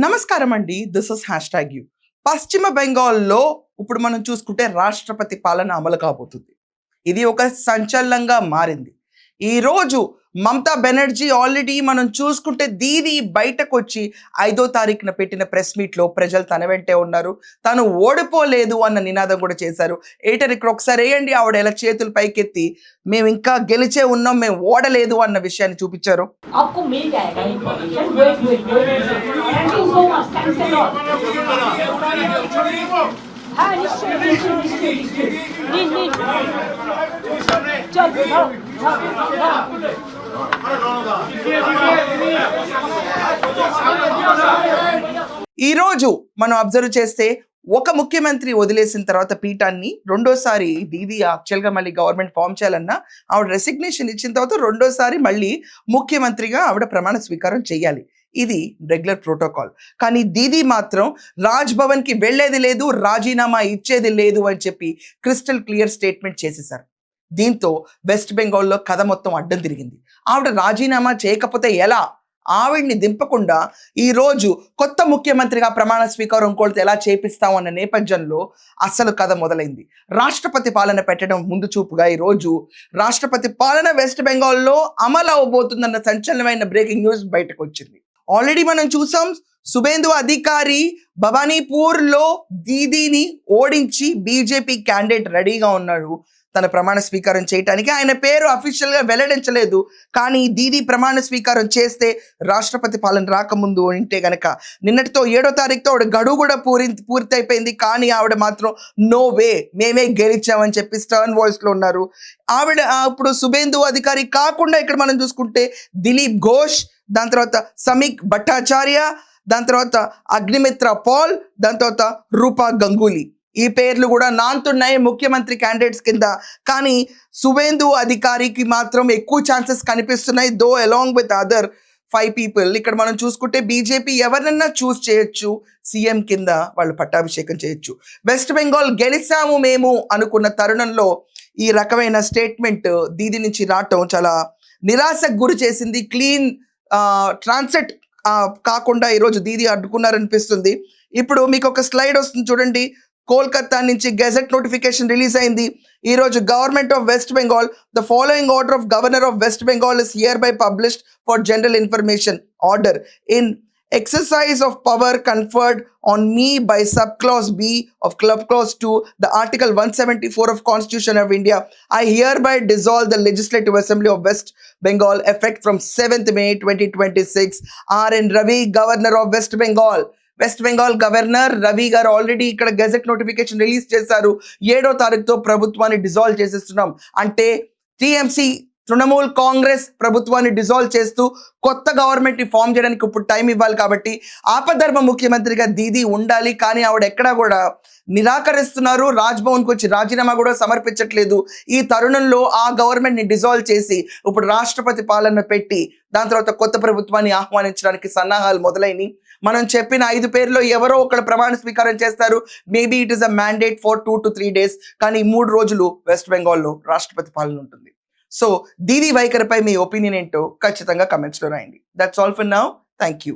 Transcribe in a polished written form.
నమస్కారం అండి. This is hash you. పశ్చిమ బెంగాల్లో ఇప్పుడు మనం చూసుకుంటే రాష్ట్రపతి పాలన అమలు కాబోతుంది. ఇది ఒక సంచలనంగా మారింది. ఈరోజు మమతా బెనర్జీ ఆల్రెడీ మనం చూసుకుంటే దీది బయటకొచ్చి 5వ తారీఖున పెట్టిన ప్రెస్ మీట్లో ప్రజలు తన వెంటే ఉన్నారు, తను ఓడిపోలేదు అన్న నినాదం కూడా చేశారు. ఇక్కడ ఒకసారి వేయండి, ఆవిడ ఎలా చేతులు పైకెత్తి మేము ఇంకా గెలిచే ఉన్నాం, మేము ఓడలేదు అన్న విషయాన్ని చూపించారు. ఈరోజు మనం అబ్జర్వ్ చేస్తే ఒక ముఖ్యమంత్రి వదిలేసిన తర్వాత పీఠాన్ని రెండోసారి దీది యాక్చువల్గా మళ్ళీ గవర్నమెంట్ ఫామ్ చేయాలన్నా ఆవిడ రెసిగ్నేషన్ ఇచ్చిన తర్వాత రెండోసారి మళ్ళీ ముఖ్యమంత్రిగా ఆవిడ ప్రమాణ స్వీకారం చేయాలి. ఇది రెగ్యులర్ ప్రోటోకాల్. కానీ దీది మాత్రం రాజ్ భవన్కి వెళ్ళేది లేదు, రాజీనామా ఇచ్చేది లేదు అని చెప్పి క్రిస్టల్ క్లియర్ స్టేట్మెంట్ చేసేశారు. దీంతో వెస్ట్ బెంగాల్లో కథ మొత్తం అడ్డం తిరిగింది. ఆవిడ రాజీనామా చేయకపోతే ఎలా, ఆవిడ్ని దింపకుండా ఈరోజు కొత్త ముఖ్యమంత్రిగా ప్రమాణ స్వీకారం ఇంకోటితో ఎలా చేపిస్తాం అన్న నేపథ్యంలో అసలు కథ మొదలైంది. రాష్ట్రపతి పాలన పెట్టడం ముందు చూపుగా ఈరోజు రాష్ట్రపతి పాలన వెస్ట్ బెంగాల్లో అమలు అవబోతుందన్న సంచలనమైన బ్రేకింగ్ న్యూస్ బయటకు వచ్చింది. ఆల్రెడీ మనం చూసాం, సుబేందు అధికారి భవానీపూర్లో దీదీని ఓడించి బీజేపీ క్యాండిడేట్ రెడీగా ఉన్నారు తన ప్రమాణ స్వీకారం చేయడానికి. ఆయన పేరు అఫీషియల్గా వెల్లడించలేదు, కానీ దీదీ ప్రమాణ స్వీకారం చేస్తే రాష్ట్రపతి పాలన రాకముందు ఉంటే గనక నిన్నటితో 7వ తారీఖుతో ఆవిడ గడువు కూడా పూర్తి అయిపోయింది. కానీ ఆవిడ మాత్రం నో వే, మేమే గెలిచామని చెప్పి స్టర్న్ వాయిస్లో ఉన్నారు. ఆవిడ ఇప్పుడు సుబేందు అధికారి కాకుండా ఇక్కడ మనం చూసుకుంటే దిలీప్ ఘోష్, దాని తర్వాత సమీక్ భట్టాచార్య, దాని తర్వాత అగ్నిమిత్ర పాల్, దాని తర్వాత రూపా గంగూలీ, ఈ పేర్లు కూడా నాంతున్నాయి ముఖ్యమంత్రి క్యాండిడేట్స్ కింద. కానీ సుబేందు అధికారికి మాత్రం ఎక్కువ ఛాన్సెస్ కనిపిస్తున్నాయి, దో అలాంగ్ విత్ అదర్ 5 పీపుల్. ఇక్కడ మనం చూసుకుంటే బీజేపీ ఎవరినన్నా చూస్ చేయొచ్చు, సీఎం కింద వాళ్ళు పట్టాభిషేకం చేయొచ్చు. వెస్ట్ బెంగాల్ గెలిచాము మేము అనుకున్న తరుణంలో ఈ రకమైన స్టేట్మెంట్ దీది నుంచి రావటం చాలా నిరాశకు గురి చేసింది. క్లీన్ ట్రాన్సిట్ కాకుండా ఈరోజు దీది అడ్డుకున్నారనిపిస్తుంది. ఇప్పుడు మీకు ఒక స్లైడ్ వస్తుంది చూడండి. కోల్కతా నుంచి గెజెట్ నోటిఫికేషన్ రిలీజ్ అయింది ఈరోజు. Government of west Bengal, the following order of governor of west Bengal is here by published for general information order in exercise of power conferred on me by subclause B of club clause 2 the article 174 of Constitution of India. I hereby dissolve the Legislative Assembly of West Bengal effect from 7th May 2026. R.N. Ravi, Governor of West Bengal. West Bengal governor Ravi గారు already ఇక్కడ gazette notification release చేశారు. 7వ తారీఖుతో ప్రభుత్వాన్ని dissolve చేసేస్తున్నాం అంటే TMC Trinamool Congress ప్రభుత్వాన్ని dissolve చేస్తూ కొత్త గవర్నమెంట్ని ఫామ్ చేయడానికి ఇప్పుడు టైం ఇవ్వాలి. కాబట్టి ఆపద్ధర్మ ముఖ్యమంత్రిగా దీది ఉండాలి, కానీ ఆవిడ ఎక్కడా కూడా నిరాకరిస్తున్నారు. రాజ్భవన్కి వచ్చి రాజీనామా కూడా సమర్పించట్లేదు. ఈ తరుణంలో ఆ గవర్నమెంట్ని డిజాల్వ్ చేసి ఇప్పుడు రాష్ట్రపతి పాలన పెట్టి దాని తర్వాత కొత్త ప్రభుత్వాన్ని ఆహ్వానించడానికి సన్నాహాలు మొదలైనవి. మనం చెప్పిన 5 పేర్లో ఎవరో ఒకరు ప్రమాణ స్వీకారం చేస్తారు. Maybe it is a mandate for 2 to 3 days. కానీ 3 రోజులు వెస్ట్ బెంగాల్లో రాష్ట్రపతి పాలన ఉంటుంది. సో దీది వైఖరిపై మీ ఒపీనియన్ ఏంటో ఖచ్చితంగా కమెంట్స్లో రాయండి. That's all for now. Thank you.